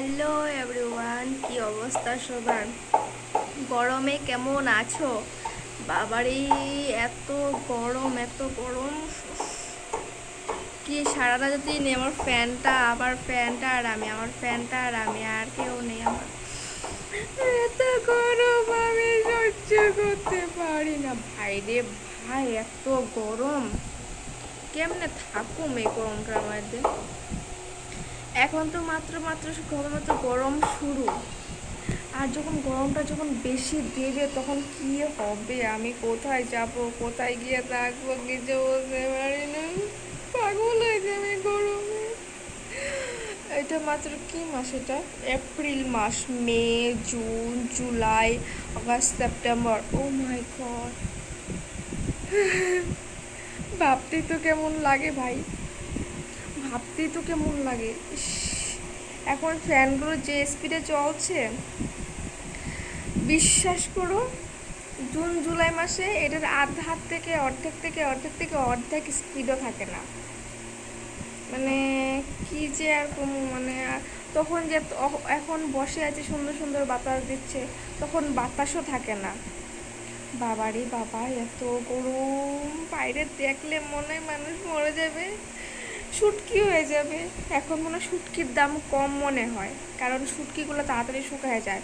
Hello everyone, কি অবস্থা সবার? গরমে কেমন আছো? বাবারে, এত গরম এত গরম! কি সারা রাত যদি নেই, আমার ফ্যানটা আর আমি আর কেউ নেই আমার। এত গরম আমি সহ্য করতে পারি না ভাই রে ভাই, এত গরম! কেমনে থাকুম এই গরমটার মধ্যে? এখন তো মাত্র মাত্র কেবলমাত্র গরম শুরু, আর গরমটা যখন বেশি দেবে তখন কি হবে? আমি কোথায় যাব, কোথায় গিয়ে থাকবো, কিছু বলতে পারি না। পাগল হয়ে যাবে গরমে। এটা মাত্র কি মাস? এটা এপ্রিল মাস, মে, জুন, জুলাই, আগস্ট, সেপ্টেম্বর। ও মাই গড! ভাবতেই তো কেমন লাগে ভাই, ভাবতেই তো কেমন লাগে। ইস, এখন ফ্যানগুলো যে স্পিডে চলছে, বিশ্বাস করো, জুন জুলাই মাসে এটার আধার থেকে অর্ধেক স্পিডও থাকে না। মানে কি যে আর কোনো মানে তখন যে এখন বসে আছে, সুন্দর সুন্দর বাতাস দিচ্ছে, তখন বাতাসও থাকে না। বাবারে বাবা, এত গরম! বাইরে দেখলে মনে হয় মানুষ মরে যাবে, শুটকি হয়ে যাবে। এখন মনে হয় শুটকির দাম কম মনে হয়, কারণ শুটকিগুলো তাড়াতাড়ি শুকায় যায়।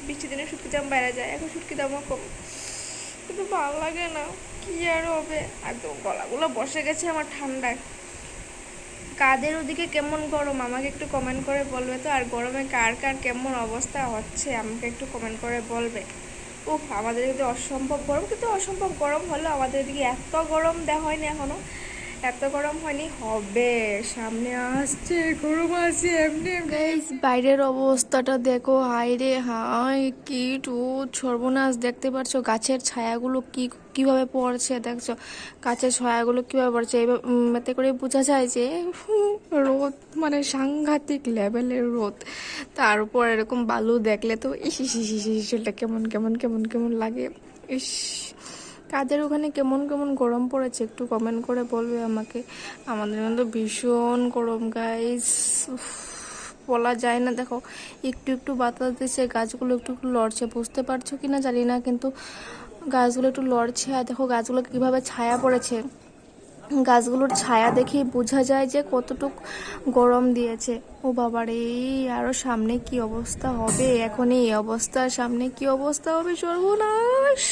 বৃষ্টির দিনে শুটকির দাম বেড়ে যায়, এখন শুটকির দামও কম। কিন্তু ভালো লাগে না, কি আর হবে। একদম গলাগুলো বসে গেছে আমার ঠান্ডায়। কাদের ওদিকে কেমন গরম আমাকে একটু কমেন্ট করে বলবে তো, আর গরমে কার কার কেমন অবস্থা হচ্ছে আমাকে একটু কমেন্ট করে বলবে। উফ, আমাদের এদিকে অসম্ভব গরম, কিন্তু অসম্ভব গরম হলো আমাদের এদিকে এত গরম দেওয়া হয়নি এখনো, এত গরম হয়নি, হবে, সামনে আসছে, গরম আছে এমনি। গাইস, বাইরের অবস্থাটা দেখো, হাই রে হাই, কি টু সর্বনাশ! দেখতে পাচ্ছো গাছের ছায়াগুলো কিভাবে পড়ছে? দেখছো গাছের ছায়াগুলো কিভাবে পড়ছে? এতে করে বোঝা যায় যে রোদ মানে সাংঘাতিক লেভেলের রোদ। তার উপর এরকম বালু দেখলে তো ইস ইস ইস ইস ইস, এটা কেমন কেমন কেমন কেমন লাগে। ইস, কাদের ওখানে কেমন কেমন গরম পড়েছে একটু কমেন্ট করে বলবে আমাকে। আমাদের কিন্তু ভীষণ গরম গাইস, বলা যায় না। দেখো, একটু একটু বাতাস দিচ্ছে, গাছগুলো একটু একটু লড়ছে, বুঝতে পারছো কিনা জানি না, কিন্তু গাছগুলো একটু লড়ছে। আর দেখো গাছগুলো কিভাবে ছায়া পড়েছে, গাছগুলোর ছায়া দেখেই বোঝা যায় যে কতটুক গরম দিয়েছে। ও বাবারে, আরো সামনে কি অবস্থা হবে? এখন এই অবস্থা, সামনে কি অবস্থা হবে, সর্বনাশ!